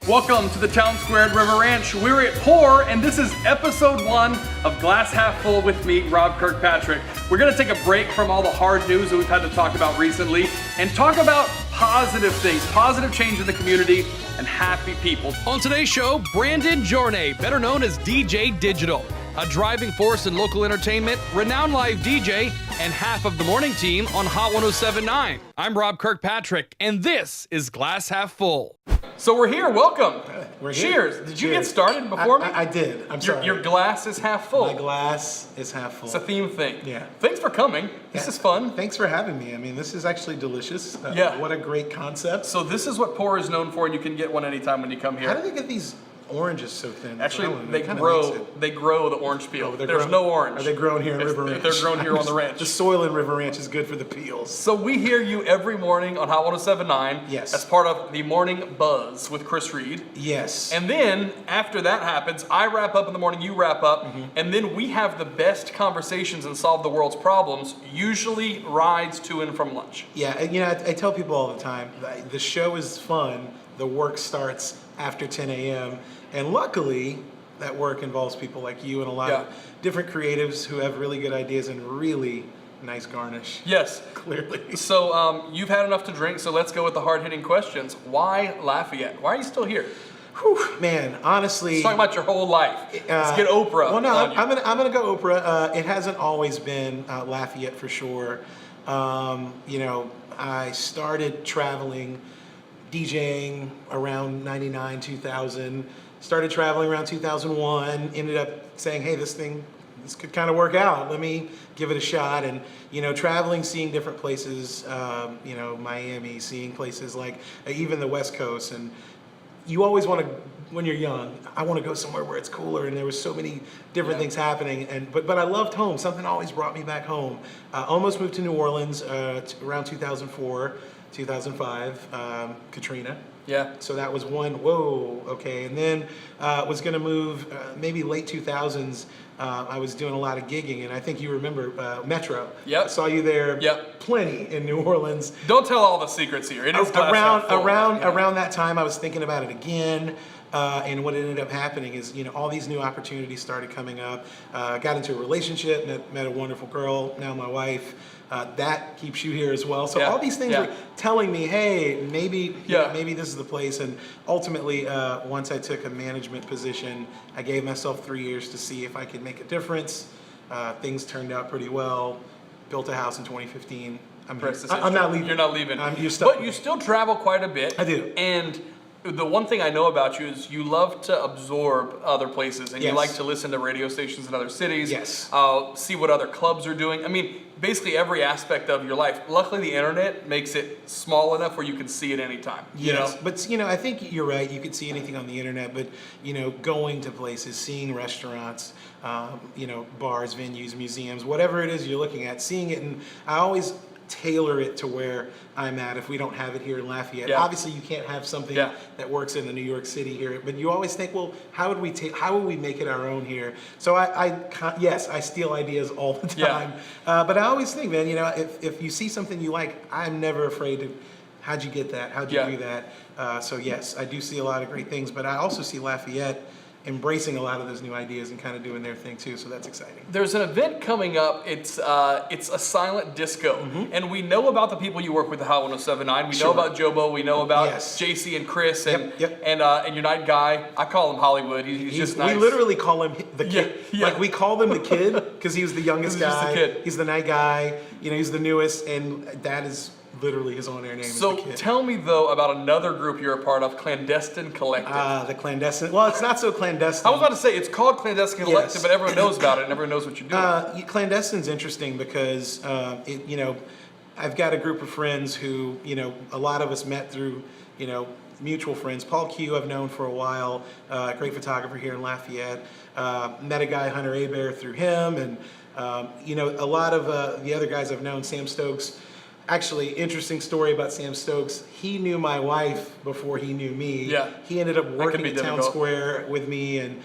Welcome to the Town Squared River Ranch. We're at Pour, and this is episode 1 of Glass Half Full with me, Rob Kirkpatrick. We're gonna take a break from all the hard news that we've had to talk about recently and talk about positive things, positive change in the community, and happy people. On today's show, Brandon Jornay, better known as DJ Digital, a driving force in local entertainment, renowned live DJ, and half of the morning team on Hot 107.9. I'm Rob Kirkpatrick, and this is Glass Half Full. So we're here, welcome. We're here. Cheers. Did you get started before me? I did. I'm sorry. Your glass is half full. My glass is half full. It's a theme thing. Yeah. Thanks for coming. This is fun. Thanks for having me. I mean, this is actually delicious. Yeah. What a great concept. So this is what Pour is known for, and you can get one anytime when you come here. How do they get these oranges so thin? Actually, they grow the orange peel. There's no orange. Are they grown here in River Ranch? They're grown here on the ranch. The soil in River Ranch is good for the peels. So we hear you every morning on Hot 107.9. Yes. As part of the Morning Buzz with Chris Reed. Yes. And then after that happens, I wrap up in the morning, you wrap up, and then we have the best conversations and solve the world's problems, usually rides to and from lunch. Yeah, and I tell people all the time, the show is fun, the work starts after 10 a.m., and luckily, that work involves people like you and a lot of different creatives who have really good ideas and really nice garnish. Yes. Clearly. So you've had enough to drink, so let's go with the hard-hitting questions. Why Lafayette? Why are you still here? Whew, man, honestly. Let's talk about your whole life. Let's get Oprah. Well, no, I'm gonna go Oprah. It hasn't always been Lafayette for sure. I started traveling, DJing around 99, 2000. Started traveling around 2001. Ended up saying, hey, this could kind of work out. Let me give it a shot. And traveling, seeing different places. Miami, seeing places like even the West Coast. And you always want to, when you're young, I want to go somewhere where it's cooler. And there was so many different things happening. But I loved home. Something always brought me back home. Almost moved to New Orleans around 2004, 2005. Katrina. Yeah. So that was one, whoa, okay. And then was going to move maybe late 2000s. I was doing a lot of gigging, and I think you remember Metro. Yep. I saw you there plenty in New Orleans. Don't tell all the secrets here. It is around that time, I was thinking about it again. And what ended up happening is, all these new opportunities started coming up. Got into a relationship, met a wonderful girl, now my wife. That keeps you here as well. So all these things were telling me, hey, maybe this is the place. And ultimately, once I took a management position, I gave myself 3 years to see if I could make a difference. Things turned out pretty well. Built a house in 2015. I'm not leaving. You're not leaving. You're stuck. But you still travel quite a bit. I do. And the one thing I know about you is you love to absorb other places, and you like to listen to radio stations in other cities. Yes. See what other clubs are doing. I mean, basically every aspect of your life. Luckily, the internet makes it small enough where you can see it anytime. Yes. But I think you're right. You could see anything on the internet, but going to places, seeing restaurants, bars, venues, museums, whatever it is you're looking at, seeing it, and I always tailor it to where I'm at if we don't have it here in Lafayette. Yeah. Obviously, you can't have something that works in the New York City here, but you always think, well, how would we make it our own here? So I steal ideas all the time. But I always think, man, if you see something you like, I'm never afraid to, how'd you get that? How'd you do that? So yes, I do see a lot of great things, but I also see Lafayette embracing a lot of those new ideas and kind of doing their thing too, so that's exciting. There's an event coming up. It's a silent disco, and we know about the people you work with at Hot 107.9. We know about Jobo. We know about JC and Chris and your night guy. I call him Hollywood. He's just nice. We literally call him the kid. Like we call him the kid because he was the youngest guy. Just the kid. He's the night guy. He's the newest, and that is literally his own air name. So tell me though about another group you're a part of, Clandestine Collective. The Clandestine. Well, it's not so clandestine. I was about to say it's called Clandestine Collective, but everyone knows about it and everyone knows what you're doing. Clandestine's interesting because I've got a group of friends who a lot of us met through mutual friends. Paul Q I've known for a while, great photographer here in Lafayette. Met a guy, Hunter Abear, through him, and a lot of the other guys I've known, Sam Stokes. Actually, interesting story about Sam Stokes. He knew my wife before he knew me. Yeah. He ended up working at Town Square with me, and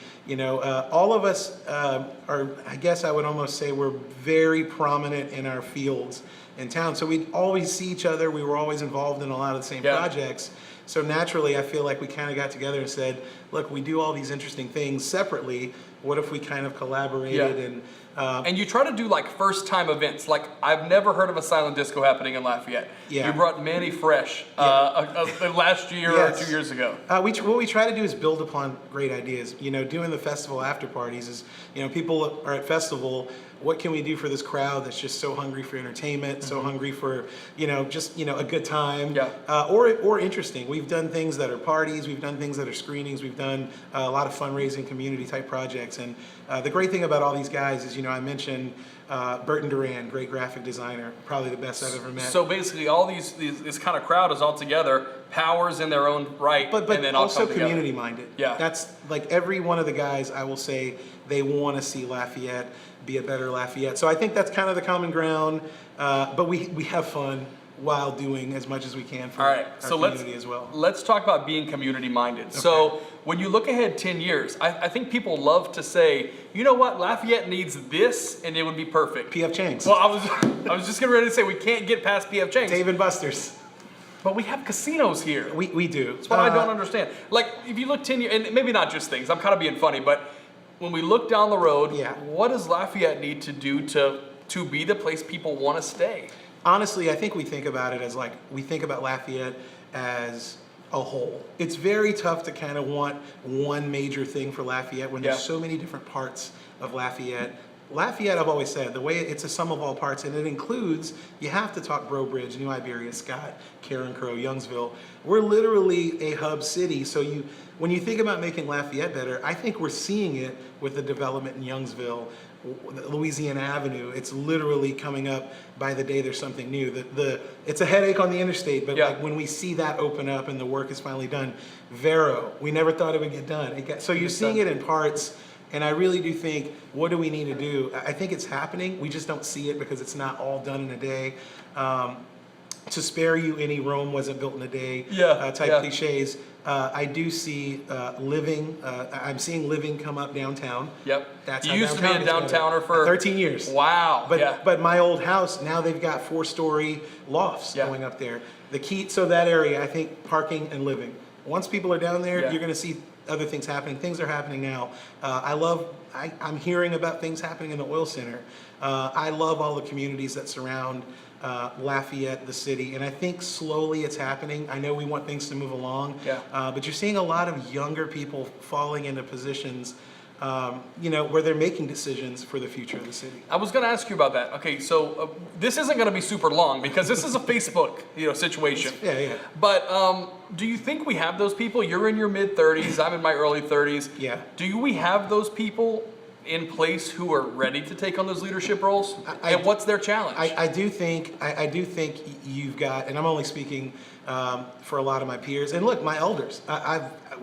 all of us are, I guess I would almost say, we're very prominent in our fields in town. So we'd always see each other. We were always involved in a lot of the same projects. So naturally, I feel like we kind of got together and said, look, we do all these interesting things separately. What if we kind of collaborated and you try to do like first time events. Like I've never heard of a silent disco happening in Lafayette. Yeah. You brought Manny Fresh last year or 2 years ago. What we try to do is build upon great ideas. You know, doing the festival after parties is, you know, people are at festival. What can we do for this crowd that's just so hungry for entertainment, so hungry for, you know, just, you know, a good time, or interesting. We've done things that are parties, we've done things that are screenings, we've done a lot of fundraising, community type projects. And the great thing about all these guys is, you know, I mentioned Burton Duran, great graphic designer, probably the best I've ever met. So basically all this kind of crowd is all together, powers in their own right, but and then all also come together. community minded. Yeah. That's like every one of the guys, I will say, they want to see Lafayette be a better Lafayette. So I think that's kind of the common ground, but we have fun while doing as much as we can for our community as well. Let's talk about being community minded. Okay. So when you look ahead 10 years, I think people love to say, you know what, Lafayette needs this and it would be perfect. P.F. Chang's. Well, I was just getting ready to say we can't get past P.F. Chang's. Dave and Buster's. But we have casinos here. We do. That's what I don't understand. Like if you look 10 years, and maybe not just things, I'm kind of being funny, but when we look down the road, what does Lafayette need to do to be the place people want to stay? Honestly, I think we think about it as like, we think about Lafayette as a whole. It's very tough to kind of want one major thing for Lafayette when there's so many different parts of Lafayette. Lafayette, I've always said, the way it's a sum of all parts, and it includes, you have to talk Breaux Bridge, New Iberia, Scott, Karen Crow, Youngsville. We're literally a hub city, so when you think about making Lafayette better, I think we're seeing it with the development in Youngsville, Louisiana Avenue. It's literally coming up by the day there's something new. It's a headache on the interstate, but like when we see that open up and the work is finally done. Vero, we never thought it would get done. So you're seeing it in parts. And I really do think, what do we need to do? I think it's happening. We just don't see it because it's not all done in a day. To spare you any, Rome wasn't built in a day type cliches. I do see living. I'm seeing living come up downtown. Yep. That's you used to be a downtowner for 13 years. Wow. But my old house, now they've got 4-story lofts going up there. The key, so that area, I think parking and living. Once people are down there, you're going to see other things happening. Things are happening now. I'm hearing about things happening in the oil center. I love all the communities that surround Lafayette, the city, and I think slowly it's happening. I know we want things to move along, but you're seeing a lot of younger people falling into positions where they're making decisions for the future of the city. I was going to ask you about that. Okay, so this isn't going to be super long because this is a Facebook, situation. Yeah. But do you think we have those people? You're in your mid-30s. I'm in my early 30s. Yeah. Do we have those people in place who are ready to take on those leadership roles? And what's their challenge? I do think you've got, and I'm only speaking for a lot of my peers. And look, my elders.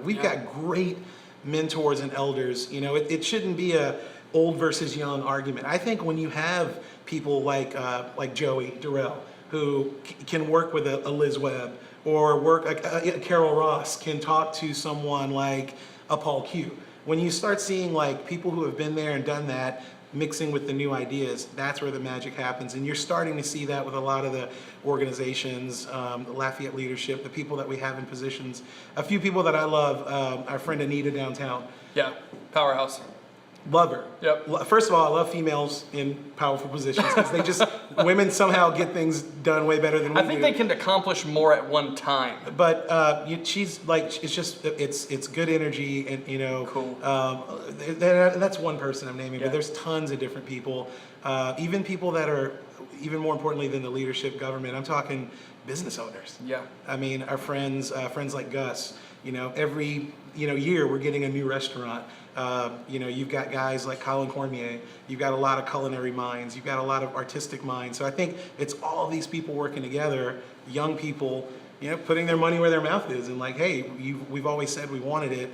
We've got great mentors and elders. It shouldn't be a old versus young argument. I think when you have people like Joey Durrell, who can work with a Liz Webb, or work Carol Ross can talk to someone like a Paul Q. When you start seeing like people who have been there and done that mixing with the new ideas, that's where the magic happens. And you're starting to see that with a lot of the organizations, the Lafayette leadership, the people that we have in positions. A few people that I love, our friend Anita downtown. Yeah, powerhouse. Love her. Yep. First of all, I love females in powerful positions because women somehow get things done way better than we do. I think they can accomplish more at one time. But she's like, it's good energy, and Cool. That's one person I'm naming, but there's tons of different people, even people that are, even more importantly than the leadership, government. I'm talking business owners. Yeah. I mean, our friends like Gus. Every year we're getting a new restaurant. You've got guys like Colin Cormier. You've got a lot of culinary minds. You've got a lot of artistic minds. So I think it's all these people working together, young people, putting their money where their mouth is, and like, hey, we've always said we wanted it.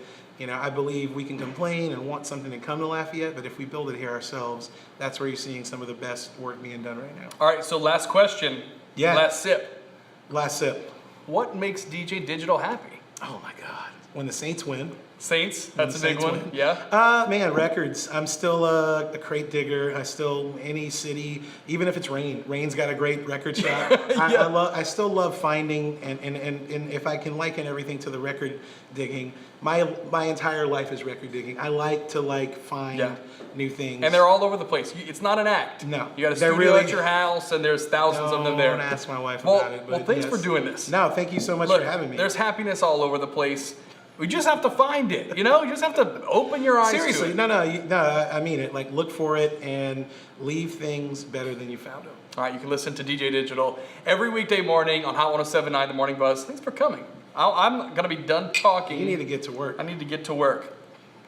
I believe we can complain and want something to come to Lafayette, but if we build it here ourselves, that's where you're seeing some of the best work being done right now. All right, so last question. Yeah. Last sip. Last sip. What makes DJ Digital happy? Oh my God. when the Saints win. Saints, that's a big Saints one. win. Yeah. Man, records. I'm still a crate digger. Any city, even if it's Rain. Rain's got a great record shop. I still love finding and if I can liken everything to the record digging, my entire life is record digging. I like to find new things. And they're all over the place. It's not an act. No. You got a studio at your house and there's thousands of them there. Don't ask my wife about it. Well, thanks for doing this. No, thank you so much for having me. There's happiness all over the place. We just have to find it, you know? You just have to open your eyes Seriously, to it. no, I mean it. Look for it and leave things better than you found them. All right, you can listen to DJ Digital every weekday morning on Hot 107.9 The Morning Buzz. Thanks for coming. I'm going to be done talking. You need to get to work. I need to get to work.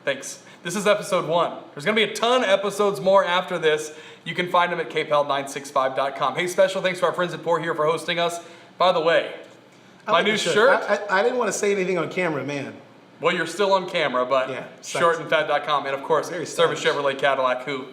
Thanks. This is episode 1. There's going to be a ton of episodes more after this. You can find them at kpel965.com. Hey, special thanks to our friends at Pour Here for hosting us. By the way, my new shirt. I didn't want to say anything on camera, man. Well, you're still on camera, but shortandfat.com. And of course, Service Chevrolet Cadillac, who,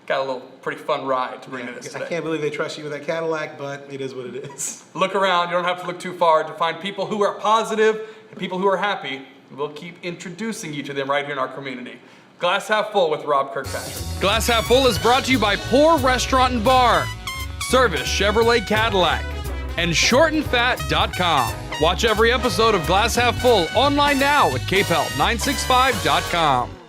got a little pretty fun ride to bring to this today. I can't believe they trust you with that Cadillac, but it is what it is. Look around. You don't have to look too far to find people who are positive and people who are happy. We'll keep introducing you to them right here in our community. Glass Half Full with Rob Kirkpatrick. Glass Half Full is brought to you by Pour Restaurant and Bar, Service Chevrolet Cadillac, and shortandfat.com. Watch every episode of Glass Half Full online now at kpel965.com.